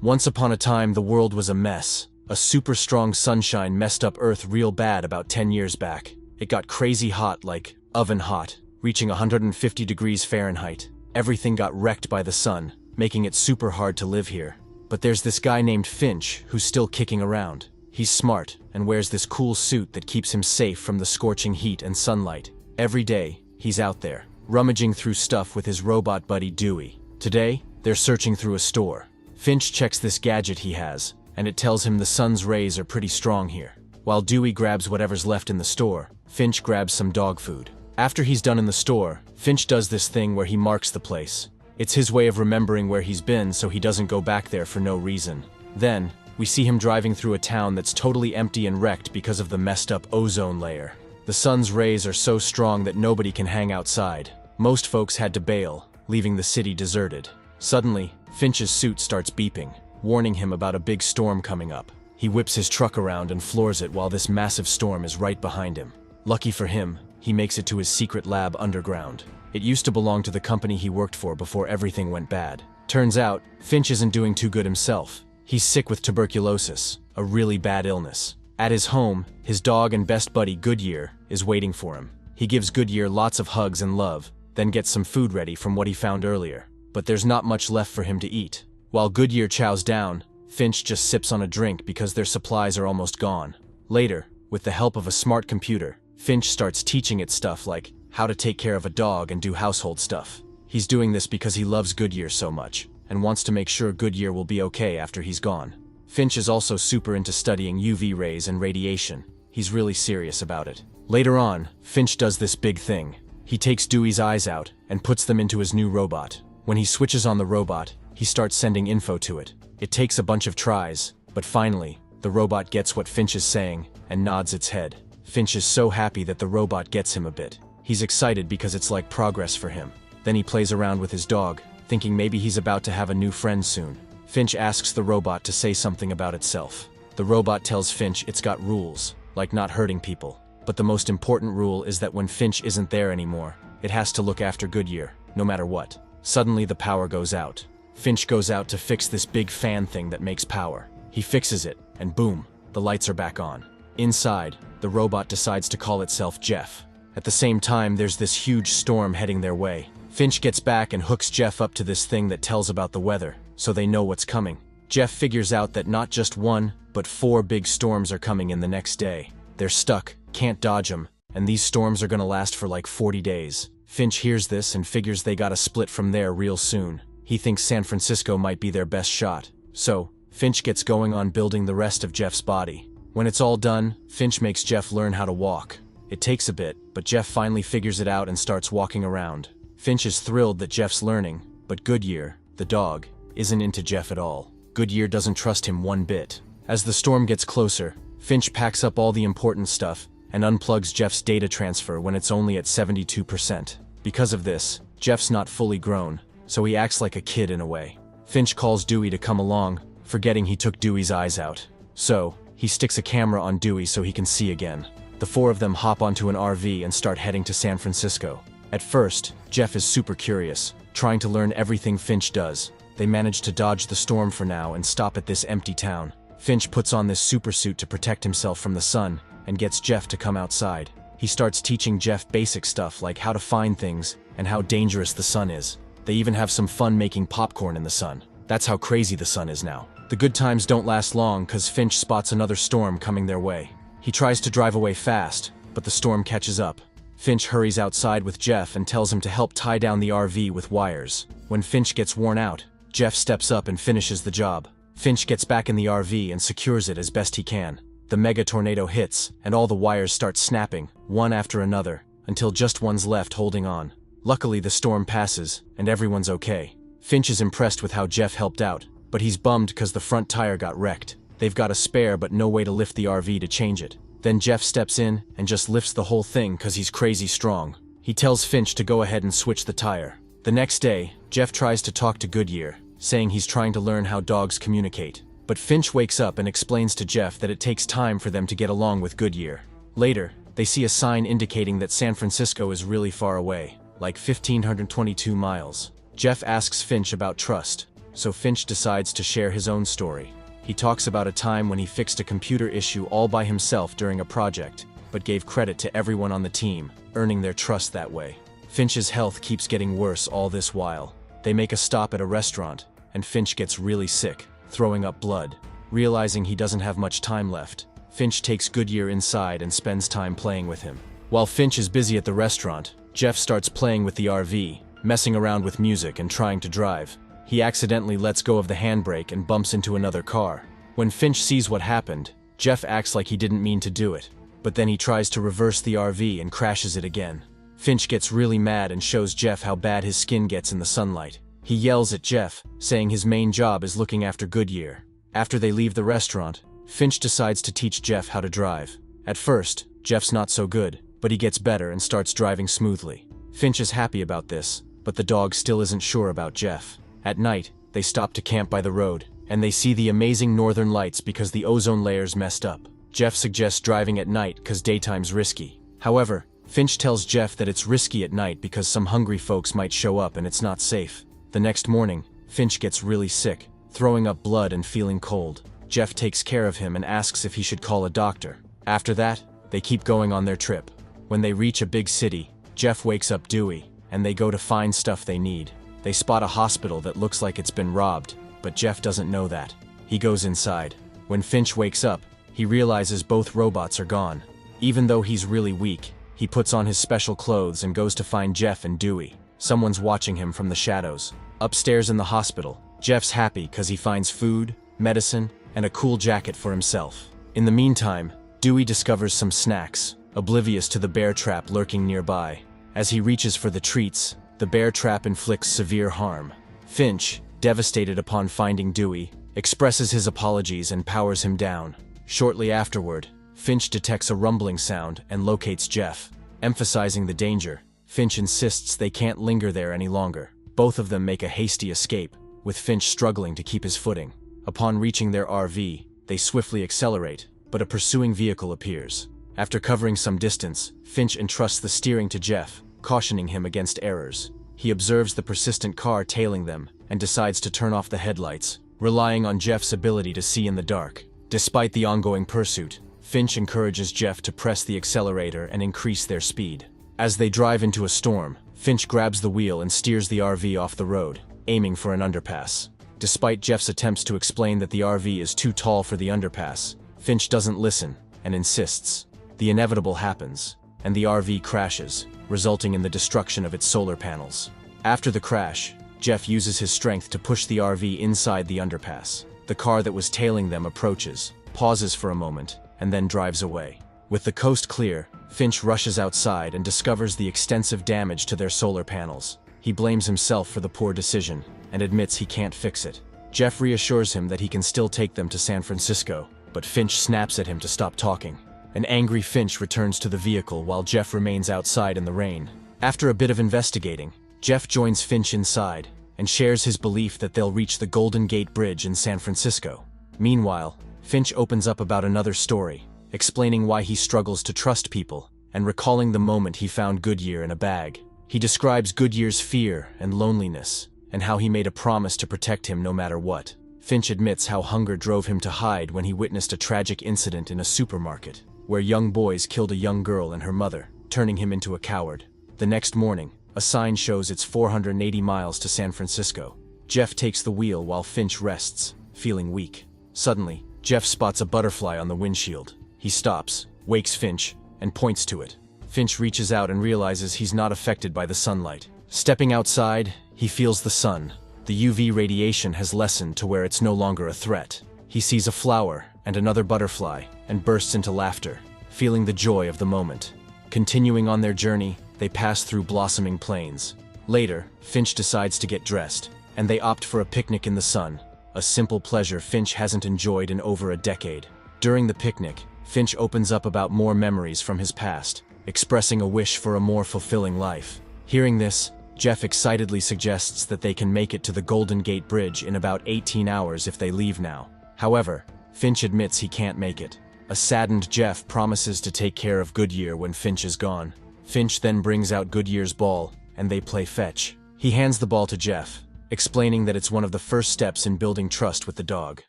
Once upon a time, the world was a mess. A super strong sunshine messed up Earth real bad about 10 years back. It got crazy hot, like oven hot, reaching 150 degrees Fahrenheit. Everything got wrecked by the sun, making it super hard to live here. But there's this guy named Finch who's still kicking around. He's smart and wears this cool suit that keeps him safe from the scorching heat and sunlight. Every day, he's out there, rummaging through stuff with his robot buddy Dewey. Today, they're searching through a store. Finch checks this gadget he has, and it tells him the sun's rays are pretty strong here. While Dewey grabs whatever's left in the store, Finch grabs some dog food. After he's done in the store, Finch does this thing where he marks the place. It's his way of remembering where he's been so he doesn't go back there for no reason. Then, we see him driving through a town that's totally empty and wrecked because of the messed up ozone layer. The sun's rays are so strong that nobody can hang outside. Most folks had to bail, leaving the city deserted. Suddenly, Finch's suit starts beeping, warning him about a big storm coming up. He whips his truck around and floors it while this massive storm is right behind him. Lucky for him, he makes it to his secret lab underground. It used to belong to the company he worked for before everything went bad. Turns out, Finch isn't doing too good himself. He's sick with tuberculosis, a really bad illness. At his home, his dog and best buddy Goodyear is waiting for him. He gives Goodyear lots of hugs and love, then gets some food ready from what he found earlier. But there's not much left for him to eat. While Goodyear chows down, Finch just sips on a drink because their supplies are almost gone. Later, with the help of a smart computer, Finch starts teaching it stuff like how to take care of a dog and do household stuff. He's doing this because he loves Goodyear so much, and wants to make sure Goodyear will be okay after he's gone. Finch is also super into studying UV rays and radiation. He's really serious about it. Later on, Finch does this big thing. He takes Dewey's eyes out and puts them into his new robot. When he switches on the robot, he starts sending info to it. It takes a bunch of tries, but finally, the robot gets what Finch is saying and nods its head. Finch is so happy that the robot gets him a bit. He's excited because it's like progress for him. Then he plays around with his dog, thinking maybe he's about to have a new friend soon. Finch asks the robot to say something about itself. The robot tells Finch it's got rules, like not hurting people. But the most important rule is that when Finch isn't there anymore, it has to look after Goodyear, no matter what. Suddenly the power goes out. Finch goes out to fix this big fan thing that makes power. He fixes it, and boom, the lights are back on. Inside, the robot decides to call itself Jeff. At the same time, there's this huge storm heading their way. Finch gets back and hooks Jeff up to this thing that tells about the weather, so they know what's coming. Jeff figures out that not just one, but 4 big storms are coming in the next day. They're stuck, can't dodge them, and these storms are gonna last for like 40 days. Finch hears this and figures they gotta split from there real soon. He thinks San Francisco might be their best shot. So, Finch gets going on building the rest of Jeff's body. When it's all done, Finch makes Jeff learn how to walk. It takes a bit, but Jeff finally figures it out and starts walking around. Finch is thrilled that Jeff's learning, but Goodyear, the dog, isn't into Jeff at all. Goodyear doesn't trust him one bit. As the storm gets closer, Finch packs up all the important stuff and unplugs Jeff's data transfer when it's only at 72%. Because of this, Jeff's not fully grown, so he acts like a kid in a way. Finch calls Dewey to come along, forgetting he took Dewey's eyes out. So, he sticks a camera on Dewey so he can see again. The 4 of them hop onto an RV and start heading to San Francisco. At first, Jeff is super curious, trying to learn everything Finch does. They manage to dodge the storm for now and stop at this empty town. Finch puts on this super suit to protect himself from the sun, and gets Jeff to come outside. He starts teaching Jeff basic stuff like how to find things and how dangerous the sun is. They even have some fun making popcorn in the sun. That's how crazy the sun is now. The good times don't last long cause Finch spots another storm coming their way. He tries to drive away fast, but the storm catches up. Finch hurries outside with Jeff and tells him to help tie down the RV with wires. When Finch gets worn out, Jeff steps up and finishes the job. Finch gets back in the RV and secures it as best he can. The mega tornado hits, and all the wires start snapping, one after another, until just one's left holding on. Luckily, the storm passes, and everyone's okay. Finch is impressed with how Jeff helped out, but he's bummed because the front tire got wrecked. They've got a spare but no way to lift the RV to change it. Then Jeff steps in and just lifts the whole thing because he's crazy strong. He tells Finch to go ahead and switch the tire. The next day, Jeff tries to talk to Goodyear, saying he's trying to learn how dogs communicate. But Finch wakes up and explains to Jeff that it takes time for them to get along with Goodyear. Later, they see a sign indicating that San Francisco is really far away, like 1,522 miles. Jeff asks Finch about trust, so Finch decides to share his own story. He talks about a time when he fixed a computer issue all by himself during a project, but gave credit to everyone on the team, earning their trust that way. Finch's health keeps getting worse all this while. They make a stop at a restaurant, and Finch gets really sick, throwing up blood. Realizing he doesn't have much time left, Finch takes Goodyear inside and spends time playing with him. While Finch is busy at the restaurant, Jeff starts playing with the RV, messing around with music and trying to drive. He accidentally lets go of the handbrake and bumps into another car. When Finch sees what happened, Jeff acts like he didn't mean to do it, but then he tries to reverse the RV and crashes it again. Finch gets really mad and shows Jeff how bad his skin gets in the sunlight. He yells at Jeff, saying his main job is looking after Goodyear. After they leave the restaurant, Finch decides to teach Jeff how to drive. At first, Jeff's not so good, but he gets better and starts driving smoothly. Finch is happy about this, but the dog still isn't sure about Jeff. At night, they stop to camp by the road, and they see the amazing northern lights because the ozone layer's messed up. Jeff suggests driving at night because daytime's risky. However, Finch tells Jeff that it's risky at night because some hungry folks might show up and it's not safe. The next morning, Finch gets really sick, throwing up blood and feeling cold. Jeff takes care of him and asks if he should call a doctor. After that, they keep going on their trip. When they reach a big city, Jeff wakes up Dewey, and they go to find stuff they need. They spot a hospital that looks like it's been robbed, but Jeff doesn't know that. He goes inside. When Finch wakes up, he realizes both robots are gone. Even though he's really weak, he puts on his special clothes and goes to find Jeff and Dewey. Someone's watching him from the shadows. Upstairs in the hospital, Jeff's happy because he finds food, medicine, and a cool jacket for himself. In the meantime, Dewey discovers some snacks, oblivious to the bear trap lurking nearby. As he reaches for the treats, the bear trap inflicts severe harm. Finch, devastated upon finding Dewey, expresses his apologies and powers him down. Shortly afterward, Finch detects a rumbling sound and locates Jeff. Emphasizing the danger, Finch insists they can't linger there any longer. Both of them make a hasty escape, with Finch struggling to keep his footing. Upon reaching their RV, they swiftly accelerate, but a pursuing vehicle appears. After covering some distance, Finch entrusts the steering to Jeff, cautioning him against errors. He observes the persistent car tailing them and decides to turn off the headlights, relying on Jeff's ability to see in the dark. Despite the ongoing pursuit, Finch encourages Jeff to press the accelerator and increase their speed. As they drive into a storm, Finch grabs the wheel and steers the RV off the road, aiming for an underpass. Despite Jeff's attempts to explain that the RV is too tall for the underpass, Finch doesn't listen and insists. The inevitable happens, and the RV crashes, resulting in the destruction of its solar panels. After the crash, Jeff uses his strength to push the RV inside the underpass. The car that was tailing them approaches, pauses for a moment, and then drives away. With the coast clear, Finch rushes outside and discovers the extensive damage to their solar panels. He blames himself for the poor decision and admits he can't fix it. Jeff reassures him that he can still take them to San Francisco, but Finch snaps at him to stop talking. An angry Finch returns to the vehicle while Jeff remains outside in the rain. After a bit of investigating, Jeff joins Finch inside and shares his belief that they'll reach the Golden Gate Bridge in San Francisco. Meanwhile, Finch opens up about another story, explaining why he struggles to trust people and recalling the moment he found Goodyear in a bag. He describes Goodyear's fear and loneliness and how he made a promise to protect him no matter what. Finch admits how hunger drove him to hide when he witnessed a tragic incident in a supermarket, where young boys killed a young girl and her mother, turning him into a coward. The next morning, a sign shows it's 480 miles to San Francisco. Jeff takes the wheel while Finch rests, feeling weak. Suddenly, Jeff spots a butterfly on the windshield. He stops, wakes Finch, and points to it. Finch reaches out and realizes he's not affected by the sunlight. Stepping outside, he feels the sun. The UV radiation has lessened to where it's no longer a threat. He sees a flower and another butterfly and bursts into laughter, feeling the joy of the moment. Continuing on their journey, they pass through blossoming plains. Later, Finch decides to get dressed, and they opt for a picnic in the sun, a simple pleasure Finch hasn't enjoyed in over a decade. During the picnic, Finch opens up about more memories from his past, expressing a wish for a more fulfilling life. Hearing this, Jeff excitedly suggests that they can make it to the Golden Gate Bridge in about 18 hours if they leave now. However, Finch admits he can't make it. A saddened Jeff promises to take care of Goodyear when Finch is gone. Finch then brings out Goodyear's ball, and they play fetch. He hands the ball to Jeff, explaining that it's one of the first steps in building trust with the dog.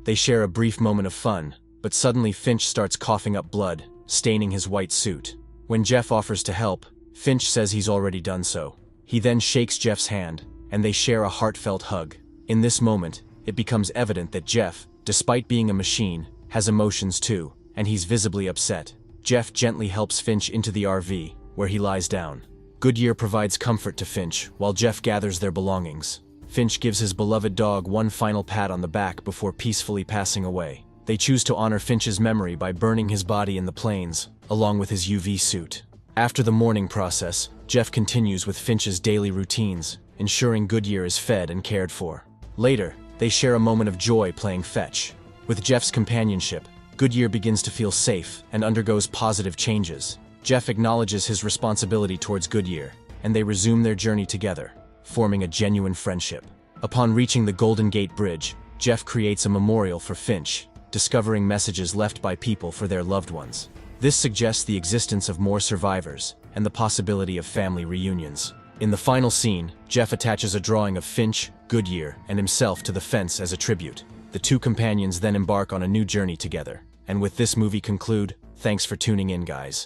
They share a brief moment of fun, but suddenly Finch starts coughing up blood, staining his white suit. When Jeff offers to help, Finch says he's already done so. He then shakes Jeff's hand, and they share a heartfelt hug. In this moment, it becomes evident that Jeff, despite being a machine, has emotions too, and he's visibly upset. Jeff gently helps Finch into the RV, where he lies down. Goodyear provides comfort to Finch, while Jeff gathers their belongings. Finch gives his beloved dog one final pat on the back before peacefully passing away. They choose to honor Finch's memory by burning his body in the plains, along with his UV suit. After the mourning process, Jeff continues with Finch's daily routines, ensuring Goodyear is fed and cared for. Later, they share a moment of joy playing fetch. With Jeff's companionship, Goodyear begins to feel safe and undergoes positive changes. Jeff acknowledges his responsibility towards Goodyear, and they resume their journey together, forming a genuine friendship. Upon reaching the Golden Gate Bridge, Jeff creates a memorial for Finch, discovering messages left by people for their loved ones. This suggests the existence of more survivors and the possibility of family reunions. In the final scene, Jeff attaches a drawing of Finch, Goodyear, and himself to the fence as a tribute. The two companions then embark on a new journey together. And with this movie conclude, thanks for tuning in, guys.